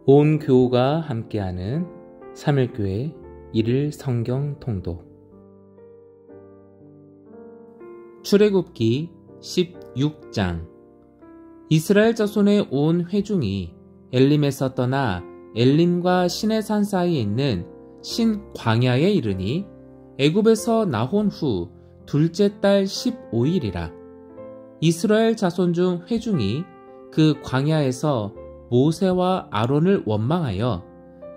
온 교우가 함께하는 3일교회 1일 성경 통독. 출애굽기 16장. 이스라엘 자손의 온 회중이 엘림에서 떠나 엘림과 시내산 사이에 있는 신 광야에 이르니 애굽에서 나온 후 둘째 달 15일이라. 이스라엘 자손 중 회중이 그 광야에서 모세와 아론을 원망하여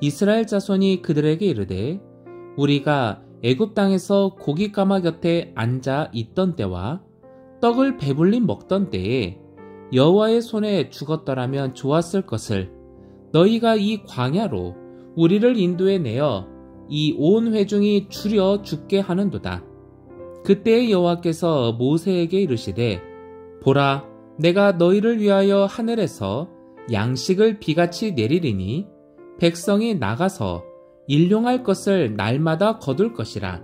이스라엘 자손이 그들에게 이르되, 우리가 애굽 땅에서 고깃가마 곁에 앉아 있던 때와 떡을 배불리 먹던 때에 여호와의 손에 죽었더라면 좋았을 것을 너희가 이 광야로 우리를 인도해 내어 이 온 회중이 줄여 죽게 하는도다. 그때에 여호와께서 모세에게 이르시되, 보라, 내가 너희를 위하여 하늘에서 양식을 비같이 내리리니 백성이 나가서 일용할 것을 날마다 거둘 것이라.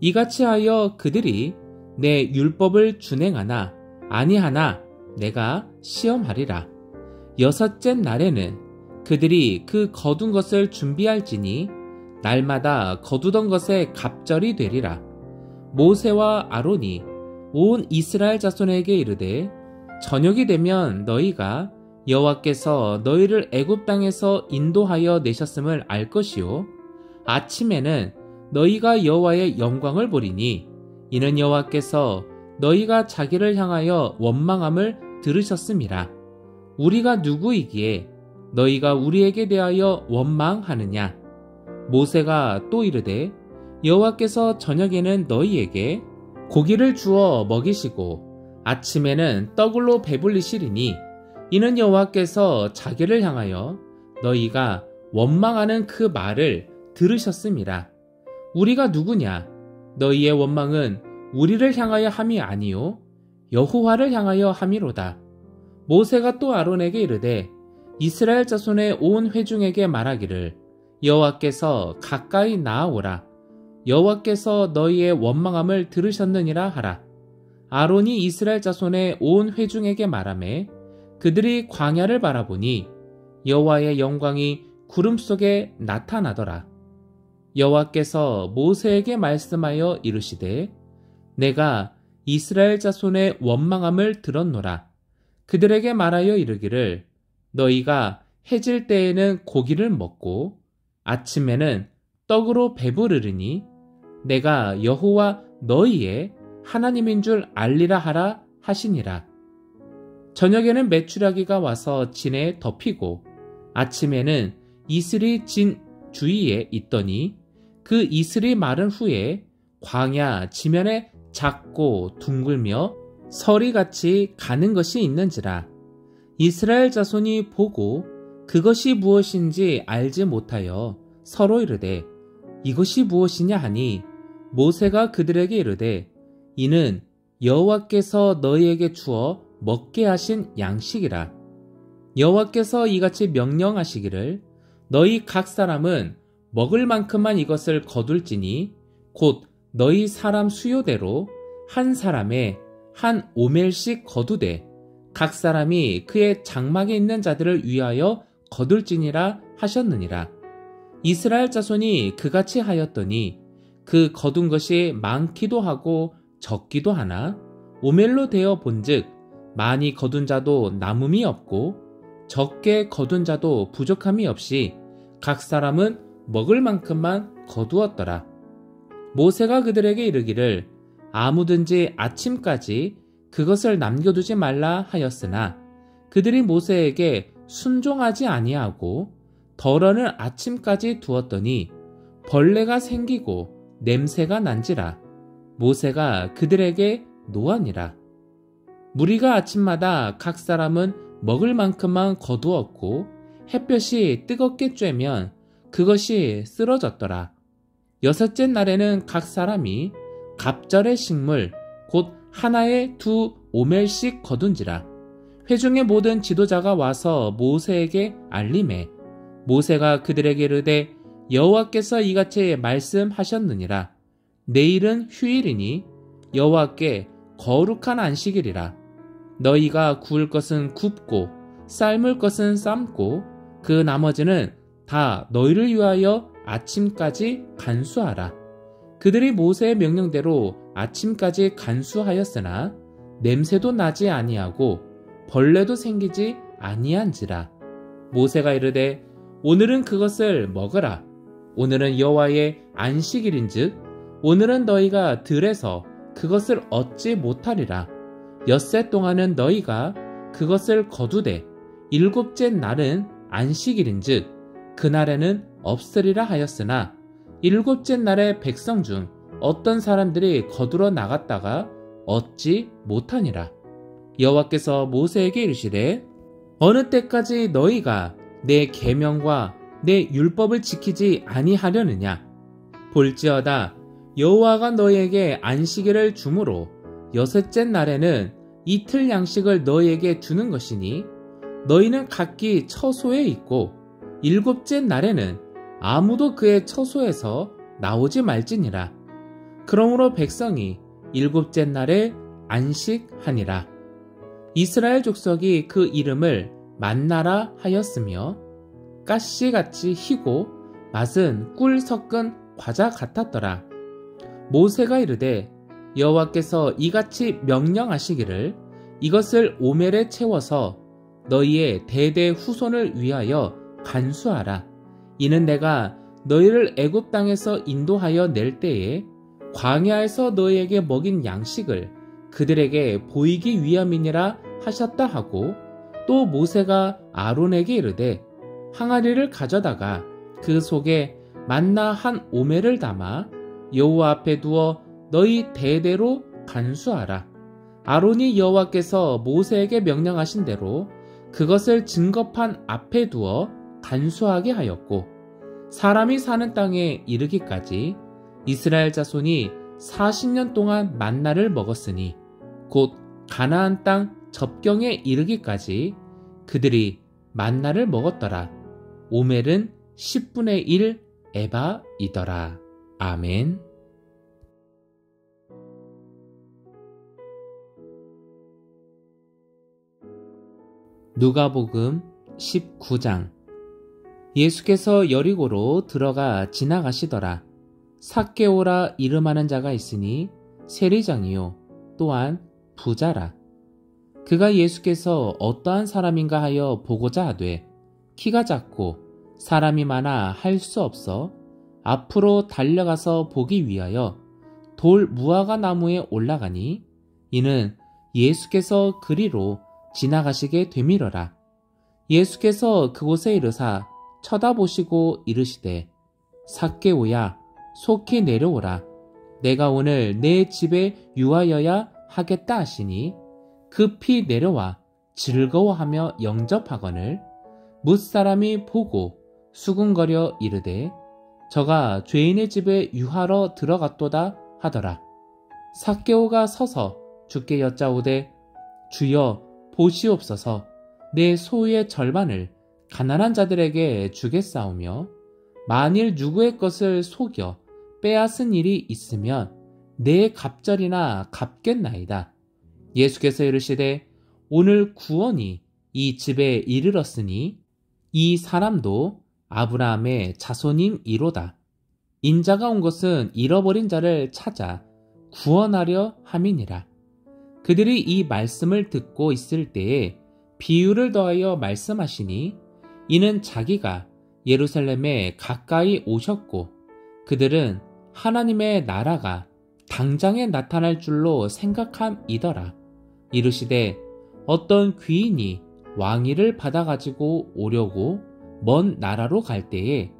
이같이 하여 그들이 내 율법을 준행하나 아니하나 내가 시험하리라. 여섯째 날에는 그들이 그 거둔 것을 준비할지니 날마다 거두던 것에 갑절이 되리라. 모세와 아론이 온 이스라엘 자손에게 이르되, 저녁이 되면 너희가 여호와께서 너희를 애굽 땅에서 인도하여 내셨음을 알 것이요, 아침에는 너희가 여호와의 영광을 보리니 이는 여호와께서 너희가 자기를 향하여 원망함을 들으셨음이라. 우리가 누구이기에 너희가 우리에게 대하여 원망하느냐? 모세가 또 이르되, 여호와께서 저녁에는 너희에게 고기를 주어 먹이시고 아침에는 떡으로 배불리시리니 이는 여호와께서 자기를 향하여 너희가 원망하는 그 말을 들으셨음이라. 우리가 누구냐? 너희의 원망은 우리를 향하여 함이 아니요 여호와를 향하여 함이로다. 모세가 또 아론에게 이르되, 이스라엘 자손의 온 회중에게 말하기를, 여호와께서 가까이 나아오라. 여호와께서 너희의 원망함을 들으셨느니라 하라. 아론이 이스라엘 자손의 온 회중에게 말하매 그들이 광야를 바라보니 여호와의 영광이 구름 속에 나타나더라. 여호와께서 모세에게 말씀하여 이르시되, 내가 이스라엘 자손의 원망함을 들었노라. 그들에게 말하여 이르기를, 너희가 해질 때에는 고기를 먹고 아침에는 떡으로 배부르리니 내가 여호와 너희의 하나님인 줄 알리라 하라 하시니라. 저녁에는 메추라기가 와서 진에 덮이고 아침에는 이슬이 진 주위에 있더니 그 이슬이 마른 후에 광야 지면에 작고 둥글며 서리같이 가는 것이 있는지라. 이스라엘 자손이 보고 그것이 무엇인지 알지 못하여 서로 이르되, 이것이 무엇이냐 하니 모세가 그들에게 이르되, 이는 여호와께서 너희에게 주어 먹게 하신 양식이라. 여호와께서 이같이 명령하시기를, 너희 각 사람은 먹을 만큼만 이것을 거둘지니 곧 너희 사람 수요대로 한 사람에 한 오멜씩 거두되 각 사람이 그의 장막에 있는 자들을 위하여 거둘지니라 하셨느니라. 이스라엘 자손이 그같이 하였더니 그 거둔 것이 많기도 하고 적기도 하나 오멜로 되어 본즉 많이 거둔 자도 남음이 없고 적게 거둔 자도 부족함이 없이 각 사람은 먹을 만큼만 거두었더라. 모세가 그들에게 이르기를, 아무든지 아침까지 그것을 남겨두지 말라 하였으나 그들이 모세에게 순종하지 아니하고 덜어는 아침까지 두었더니 벌레가 생기고 냄새가 난지라. 모세가 그들에게 노하니라. 무리가 아침마다 각 사람은 먹을 만큼만 거두었고 햇볕이 뜨겁게 쬐면 그것이 쓰러졌더라. 여섯째 날에는 각 사람이 갑절의 식물 곧 하나에 2오멜씩 거둔지라. 회중의 모든 지도자가 와서 모세에게 알림해 모세가 그들에게 이르되, 여호와께서 이같이 말씀하셨느니라. 내일은 휴일이니 여호와께 거룩한 안식일이라. 너희가 구울 것은 굽고 삶을 것은 삶고 그 나머지는 다 너희를 위하여 아침까지 간수하라. 그들이 모세의 명령대로 아침까지 간수하였으나 냄새도 나지 아니하고 벌레도 생기지 아니한지라. 모세가 이르되 오늘은 그것을 먹으라. 오늘은 여호와의 안식일인즉 오늘은 너희가 들에서 그것을 얻지 못하리라. 엿새 동안은 너희가 그것을 거두되 일곱째 날은 안식일인즉 그날에는 없으리라 하였으나 일곱째 날에 백성 중 어떤 사람들이 거두러 나갔다가 얻지 못하니라. 여호와께서 모세에게 이르시되 어느 때까지 너희가 내 계명과 내 율법을 지키지 아니하려느냐. 볼지어다 여호와가 너희에게 안식일을 주므로 여섯째 날에는 이틀 양식을 너희에게 주는 것이니 너희는 각기 처소에 있고 일곱째 날에는 아무도 그의 처소에서 나오지 말지니라. 그러므로 백성이 일곱째 날에 안식하니라. 이스라엘 족속이 그 이름을 만나라 하였으며 가시같이 희고 맛은 꿀 섞은 과자 같았더라. 모세가 이르되 여호와께서 이같이 명령하시기를 이것을 오멜에 채워서 너희의 대대 후손을 위하여 간수하라. 이는 내가 너희를 애굽 땅에서 인도하여 낼 때에 광야에서 너희에게 먹인 양식을 그들에게 보이기 위함이니라 하셨다 하고, 또 모세가 아론에게 이르되 항아리를 가져다가 그 속에 만나 한 오멜을 담아 여호와 앞에 두어 너희 대대로 간수하라. 아론이 여호와께서 모세에게 명령하신 대로 그것을 증거판 앞에 두어 간수하게 하였고, 사람이 사는 땅에 이르기까지 이스라엘 자손이 40년 동안 만나를 먹었으니 곧 가나안 땅 접경에 이르기까지 그들이 만나를 먹었더라. 오멜은 10분의 1 에바이더라. 아멘. 누가복음 19장. 예수께서 여리고로 들어가 지나가시더라. 삭개오라 이름하는 자가 있으니 세리장이요 또한 부자라. 그가 예수께서 어떠한 사람인가 하여 보고자 하되 키가 작고 사람이 많아 할 수 없어 앞으로 달려가서 보기 위하여 돌 무화과 나무에 올라가니, 이는 예수께서 그리로 지나가시게 되밀어라. 예수께서 그곳에 이르사 쳐다보시고 이르시되 삭개오야 속히 내려오라. 내가 오늘 내 집에 유하여야 하겠다 하시니 급히 내려와 즐거워하며 영접하거늘 뭇사람이 보고 수군거려 이르되 저가 죄인의 집에 유하러 들어갔도다 하더라. 삭개오가 서서 주께 여짜오되 주여 보시옵소서, 내 소유의 절반을 가난한 자들에게 주겠사오며 만일 누구의 것을 속여 빼앗은 일이 있으면 내 갑절이나 갚겠나이다. 예수께서 이르시되 오늘 구원이 이 집에 이르렀으니 이 사람도 아브라함의 자손인 이로다. 인자가 온 것은 잃어버린 자를 찾아 구원하려 함이니라. 그들이 이 말씀을 듣고 있을 때에 비유를 더하여 말씀하시니, 이는 자기가 예루살렘에 가까이 오셨고 그들은 하나님의 나라가 당장에 나타날 줄로 생각함이더라. 이르시되 어떤 귀인이 왕위를 받아가지고 오려고 먼 나라로 갈 때에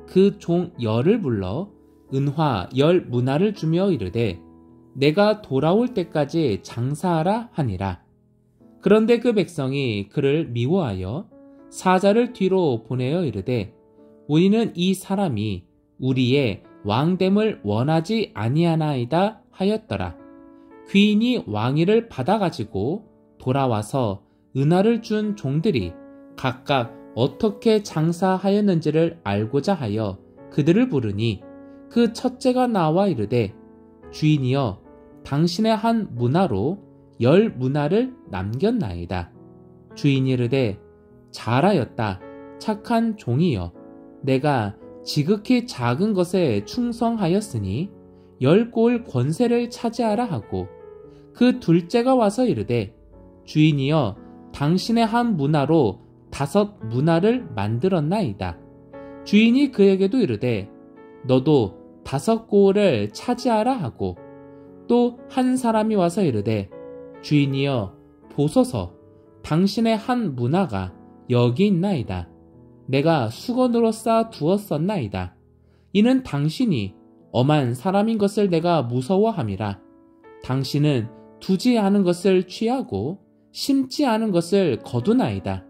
그 종 10을 불러 은화 10 문화를 주며 이르되 내가 돌아올 때까지 장사하라 하니라. 그런데 그 백성이 그를 미워하여 사자를 뒤로 보내어 이르되 우리는 이 사람이 우리의 왕됨을 원하지 아니하나이다 하였더라. 귀인이 왕위를 받아가지고 돌아와서 은화를 준 종들이 각각 어떻게 장사하였는지를 알고자 하여 그들을 부르니, 그 첫째가 나와 이르되 주인이여 당신의 한 문화로 10 문화를 남겼나이다. 주인이 이르되 잘하였다. 착한 종이여, 내가 지극히 작은 것에 충성하였으니 10고을 권세를 차지하라 하고, 그 둘째가 와서 이르되, 주인이여, 당신의 한 문화로 5 문화를 만들었나이다. 주인이 그에게도 이르되, 너도 5고을을 차지하라 하고, 또 한 사람이 와서 이르되, 주인이여, 보소서, 당신의 한 문화가 여기 있나이다. 내가 수건으로 쌓아 두었었나이다. 이는 당신이 엄한 사람인 것을 내가 무서워함이라. 당신은 두지 않은 것을 취하고 심지 않은 것을 거두나이다.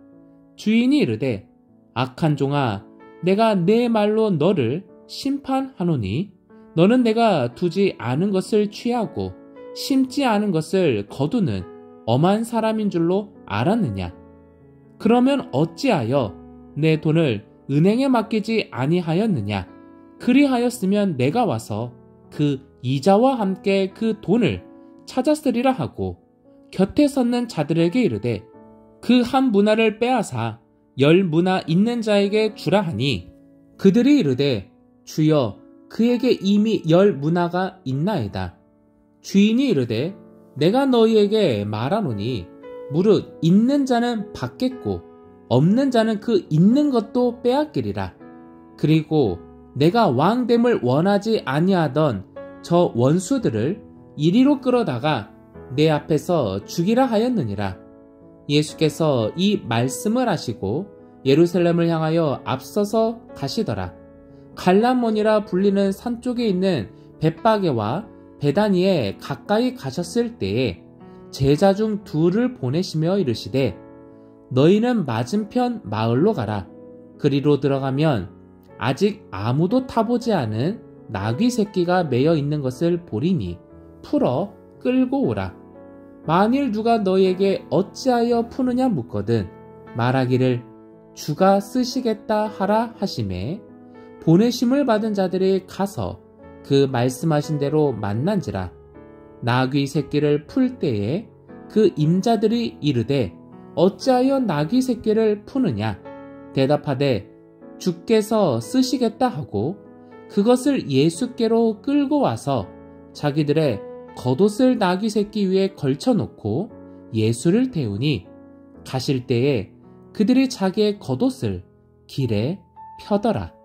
주인이 이르되, 악한 종아, 내가 내 말로 너를 심판하노니 너는 내가 두지 않은 것을 취하고 심지 않은 것을 거두는 엄한 사람인 줄로 알았느냐? 그러면 어찌하여 내 돈을 은행에 맡기지 아니하였느냐? 그리하였으면 내가 와서 그 이자와 함께 그 돈을 찾았으리라 하고, 곁에 섰는 자들에게 이르되, 그 한 문화를 빼앗아 10 문화 있는 자에게 주라 하니, 그들이 이르되, 주여, 그에게 이미 10 문화가 있나이다. 주인이 이르되, 내가 너희에게 말하노니 무릇 있는 자는 받겠고 없는 자는 그 있는 것도 빼앗기리라. 그리고 내가 왕됨을 원하지 아니하던 저 원수들을 이리로 끌어다가 내 앞에서 죽이라 하였느니라. 예수께서 이 말씀을 하시고 예루살렘을 향하여 앞서서 가시더라. 갈라몬이라 불리는 산 쪽에 있는 벳바게와 베다니에 가까이 가셨을 때에 제자 중 2를 보내시며 이르시되, 너희는 맞은편 마을로 가라. 그리로 들어가면 아직 아무도 타보지 않은 나귀 새끼가 매여 있는 것을 보리니 풀어 끌고 오라. 만일 누가 너희에게 어찌하여 푸느냐 묻거든 말하기를 주가 쓰시겠다 하라 하시매, 보내심을 받은 자들이 가서 그 말씀하신 대로 만난지라. 나귀 새끼를 풀 때에 그 임자들이 이르되, 어찌하여 나귀 새끼를 푸느냐? 대답하되, 주께서 쓰시겠다 하고 그것을 예수께로 끌고 와서 자기들의 겉옷을 나귀 새끼 위에 걸쳐놓고 예수를 태우니, 가실 때에 그들이 자기의 겉옷을 길에 펴더라.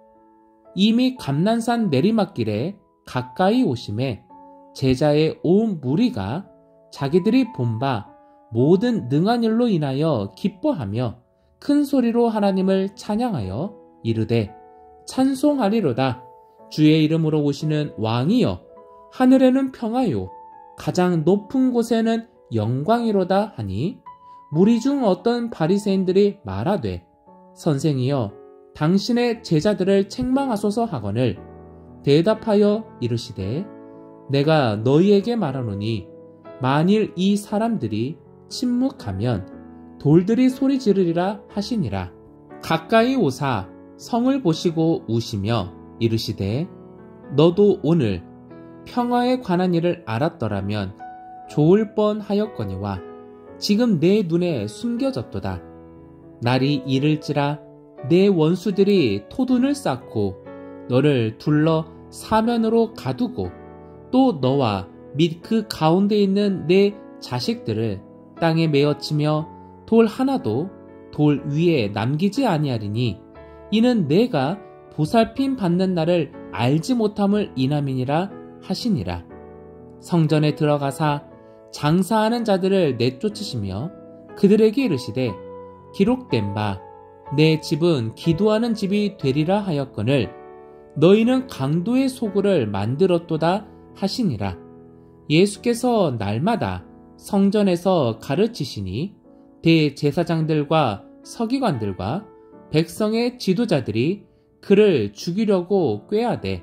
이미 감난산 내리막길에 가까이 오심에 제자의 온 무리가 자기들이 본 바 모든 능한 일로 인하여 기뻐하며 큰 소리로 하나님을 찬양하여 이르되, 찬송하리로다. 주의 이름으로 오시는 왕이여, 하늘에는 평화요 가장 높은 곳에는 영광이로다 하니, 무리 중 어떤 바리새인들이 말하되, 선생이여, 당신의 제자들을 책망하소서 하거늘 대답하여 이르시되, 내가 너희에게 말하노니 만일 이 사람들이 침묵하면 돌들이 소리 지르리라 하시니라. 가까이 오사 성을 보시고 우시며 이르시되, 너도 오늘 평화에 관한 일을 알았더라면 좋을 뻔하였거니와 지금 내 눈에 숨겨졌도다. 날이 이를지라 내 원수들이 토둔을 쌓고 너를 둘러 사면으로 가두고 또 너와 및 그 가운데 있는 내 자식들을 땅에 메어치며 돌 하나도 돌 위에 남기지 아니하리니, 이는 내가 보살핌 받는 날을 알지 못함을 인함이니라 하시니라. 성전에 들어가사 장사하는 자들을 내쫓으시며 그들에게 이르시되, 기록된 바 내 집은 기도하는 집이 되리라 하였거늘 너희는 강도의 소굴을 만들었도다 하시니라. 예수께서 날마다 성전에서 가르치시니 대제사장들과 서기관들과 백성의 지도자들이 그를 죽이려고 꾀하되,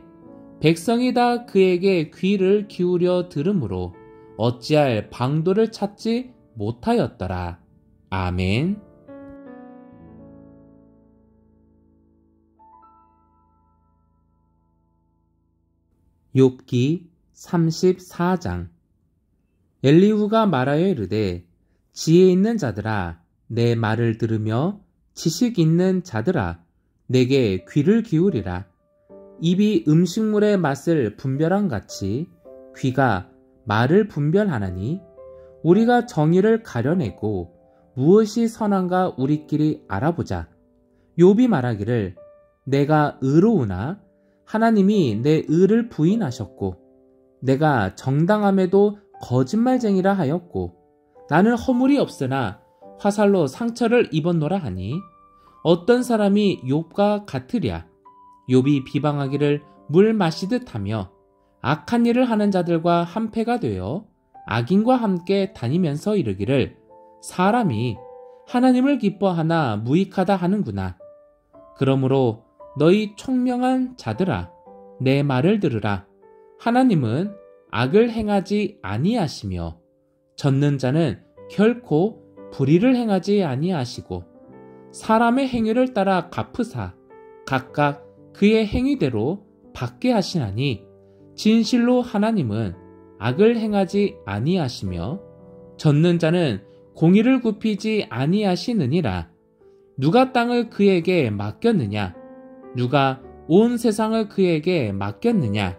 백성이 다 그에게 귀를 기울여 들으므로 어찌할 방도를 찾지 못하였더라. 아멘. 욥기 34장. 엘리후가 말하여 이르되, 지혜 있는 자들아, 내 말을 들으며 지식 있는 자들아, 내게 귀를 기울이라. 입이 음식물의 맛을 분별한 같이 귀가 말을 분별하나니 우리가 정의를 가려내고 무엇이 선한가 우리끼리 알아보자. 욥이 말하기를 내가 의로우나 하나님이 내 의를 부인하셨고 내가 정당함에도 거짓말쟁이라 하였고 나는 허물이 없으나 화살로 상처를 입었노라 하니 어떤 사람이 욥과 같으랴. 욥이 비방하기를 물 마시듯 하며 악한 일을 하는 자들과 한패가 되어 악인과 함께 다니면서 이르기를 사람이 하나님을 기뻐하나 무익하다 하는구나. 그러므로 너희 총명한 자들아, 내 말을 들으라. 하나님은 악을 행하지 아니하시며 젖는 자는 결코 불의를 행하지 아니하시고 사람의 행위를 따라 갚으사 각각 그의 행위대로 받게 하시나니 진실로 하나님은 악을 행하지 아니하시며 젖는 자는 공의를 굽히지 아니하시느니라. 누가 땅을 그에게 맡겼느냐? 누가 온 세상을 그에게 맡겼느냐?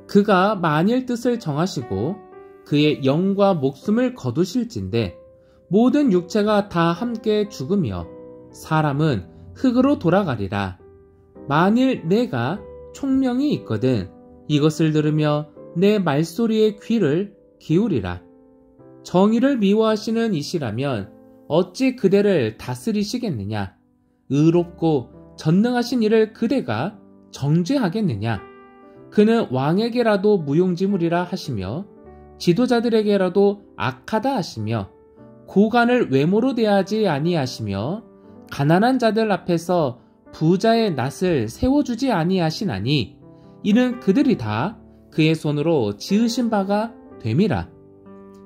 그가 만일 뜻을 정하시고 그의 영과 목숨을 거두실진데 모든 육체가 다 함께 죽으며 사람은 흙으로 돌아가리라. 만일 내가 총명이 있거든 이것을 들으며 내 말소리에 귀를 기울이라. 정의를 미워하시는 이시라면 어찌 그대를 다스리시겠느냐? 의롭고 전능하신 이를 그대가 정죄하겠느냐? 그는 왕에게라도 무용지물이라 하시며 지도자들에게라도 악하다 하시며 고관을 외모로 대하지 아니하시며 가난한 자들 앞에서 부자의 낯을 세워주지 아니하시나니 이는 그들이 다 그의 손으로 지으신 바가 됨이라.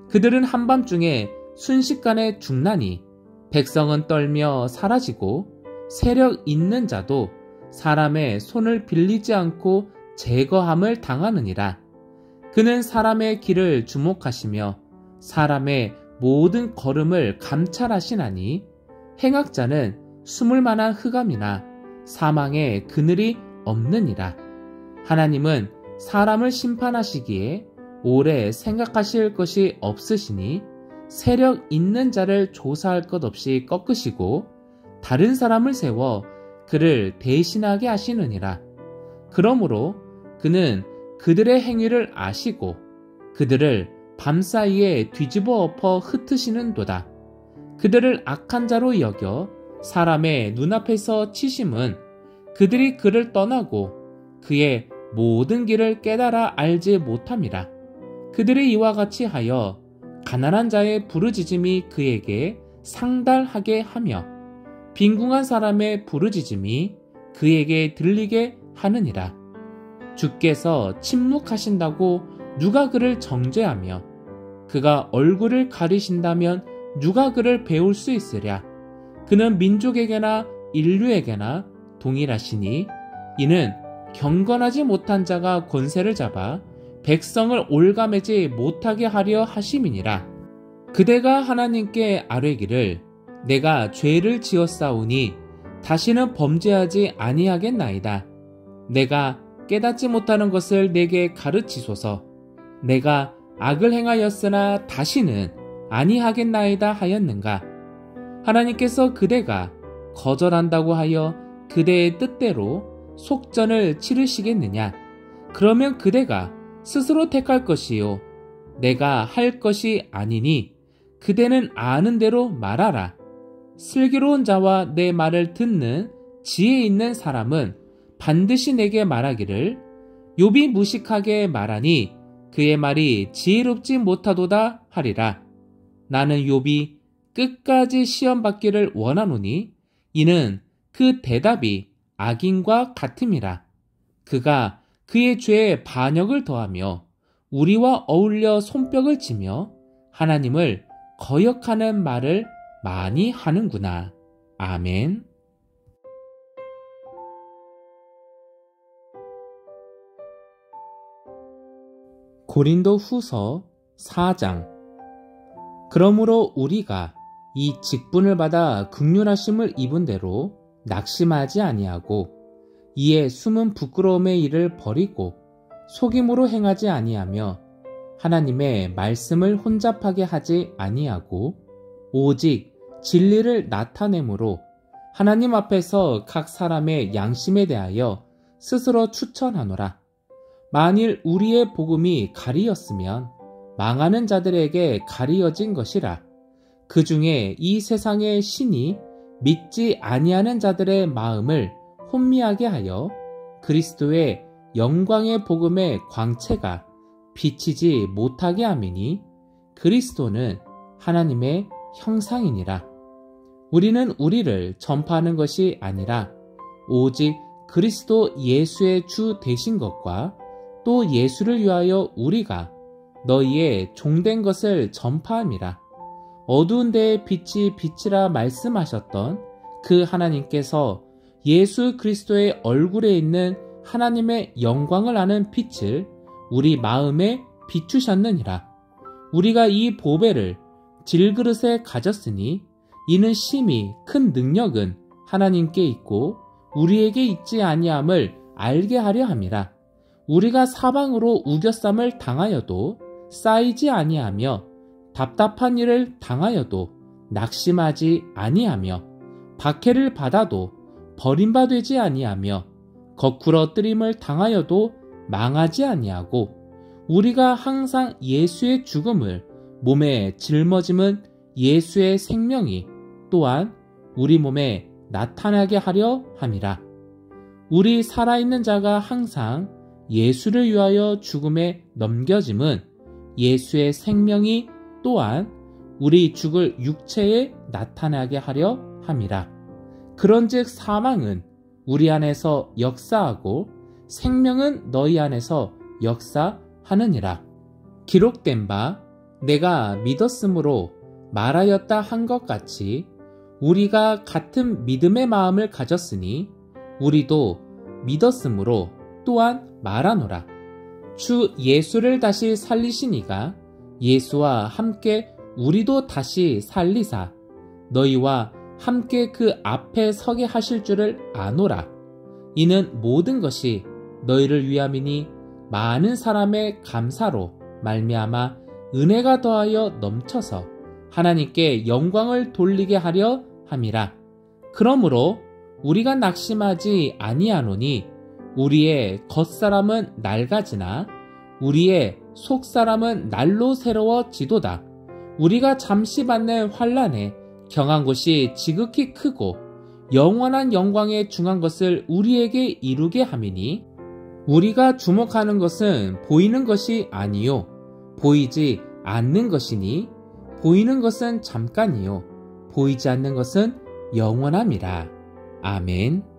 그들은 한밤중에 순식간에 죽나니 백성은 떨며 사라지고 세력 있는 자도 사람의 손을 빌리지 않고 제거함을 당하느니라. 그는 사람의 길을 주목하시며 사람의 모든 걸음을 감찰하시나니 행악자는 숨을 만한 흑암이나 사망의 그늘이 없느니라. 하나님은 사람을 심판하시기에 오래 생각하실 것이 없으시니 세력 있는 자를 조사할 것 없이 꺾으시고 다른 사람을 세워 그를 대신하게 하시느니라. 그러므로 그는 그들의 행위를 아시고 그들을 밤사이에 뒤집어 엎어 흩으시는도다. 그들을 악한 자로 여겨 사람의 눈앞에서 치심은 그들이 그를 떠나고 그의 모든 길을 깨달아 알지 못함이라. 그들이 이와 같이 하여 가난한 자의 부르짖음이 그에게 상달하게 하며 빈궁한 사람의 부르짖음이 그에게 들리게 하느니라. 주께서 침묵하신다고 누가 그를 정죄하며 그가 얼굴을 가리신다면 누가 그를 배울 수 있으랴. 그는 민족에게나 인류에게나 동일하시니 이는 경건하지 못한 자가 권세를 잡아 백성을 올가매지 못하게 하려 하심이니라. 그대가 하나님께 아뢰기를 내가 죄를 지었사오니 다시는 범죄하지 아니하겠나이다. 내가 깨닫지 못하는 것을 내게 가르치소서. 내가 악을 행하였으나 다시는 아니하겠나이다 하였는가? 하나님께서 그대가 거절한다고 하여 그대의 뜻대로 속전을 치르시겠느냐? 그러면 그대가 스스로 택할 것이요 내가 할 것이 아니니 그대는 아는 대로 말하라. 슬기로운 자와 내 말을 듣는 지혜 있는 사람은 반드시 내게 말하기를 욥이 무식하게 말하니 그의 말이 지혜롭지 못하도다 하리라. 나는 욥이 끝까지 시험받기를 원하노니 이는 그 대답이 악인과 같음이라. 그가 그의 죄에 반역을 더하며 우리와 어울려 손뼉을 치며 하나님을 거역하는 말을 많이 하는구나. 아멘. 고린도 후서 4장. 그러므로 우리가 이 직분을 받아 긍휼하심을 입은 대로 낙심하지 아니하고 이에 숨은 부끄러움의 일을 버리고 속임으로 행하지 아니하며 하나님의 말씀을 혼잡하게 하지 아니하고 오직 진리를 나타내므로 하나님 앞에서 각 사람의 양심에 대하여 스스로 추천하노라. 만일 우리의 복음이 가리였으면 망하는 자들에게 가리어진 것이라. 그 중에 이 세상의 신이 믿지 아니하는 자들의 마음을 혼미하게 하여 그리스도의 영광의 복음의 광채가 비치지 못하게 함이니 그리스도는 하나님의 형상이니라. 우리는 우리를 전파하는 것이 아니라 오직 그리스도 예수의 주 되신 것과 또 예수를 위하여 우리가 너희의 종된 것을 전파함이라. 어두운 데에 빛이 비치라 말씀하셨던 그 하나님께서 예수 그리스도의 얼굴에 있는 하나님의 영광을 아는 빛을 우리 마음에 비추셨느니라. 우리가 이 보배를 질그릇에 가졌으니 이는 심히 큰 능력은 하나님께 있고 우리에게 있지 아니함을 알게 하려 함이라. 우리가 사방으로 우겨쌈을 당하여도 쌓이지 아니하며 답답한 일을 당하여도 낙심하지 아니하며 박해를 받아도 버림받지 아니하며 거꾸러뜨림을 당하여도 망하지 아니하고 우리가 항상 예수의 죽음을 몸에 짊어짐은 예수의 생명이 또한 우리 몸에 나타나게 하려 함이라. 우리 살아있는 자가 항상 예수를 위하여 죽음에 넘겨짐은 예수의 생명이 또한 우리 죽을 육체에 나타나게 하려 함이라. 그런즉 사망은 우리 안에서 역사하고 생명은 너희 안에서 역사하느니라. 기록된 바 내가 믿었으므로 말하였다 한 것 같이 우리가 같은 믿음의 마음을 가졌으니 우리도 믿었으므로 또한 말하노라. 주 예수를 다시 살리시니가 예수와 함께 우리도 다시 살리사 너희와 함께 그 앞에 서게 하실 줄을 아노라. 이는 모든 것이 너희를 위함이니 많은 사람의 감사로 말미암아 은혜가 더하여 넘쳐서 하나님께 영광을 돌리게 하려 함이라. 그러므로 우리가 낙심하지 아니하노니 우리의 겉사람은 낡아지나 우리의 속사람은 날로 새로워지도다. 우리가 잠시 받는 환난에 경한 것이 지극히 크고 영원한 영광에 중한 것을 우리에게 이루게 함이니 우리가 주목하는 것은 보이는 것이 아니요 보이지 않는 것이니 보이는 것은 잠깐이요 보이지 않는 것은 영원함이라. 아멘.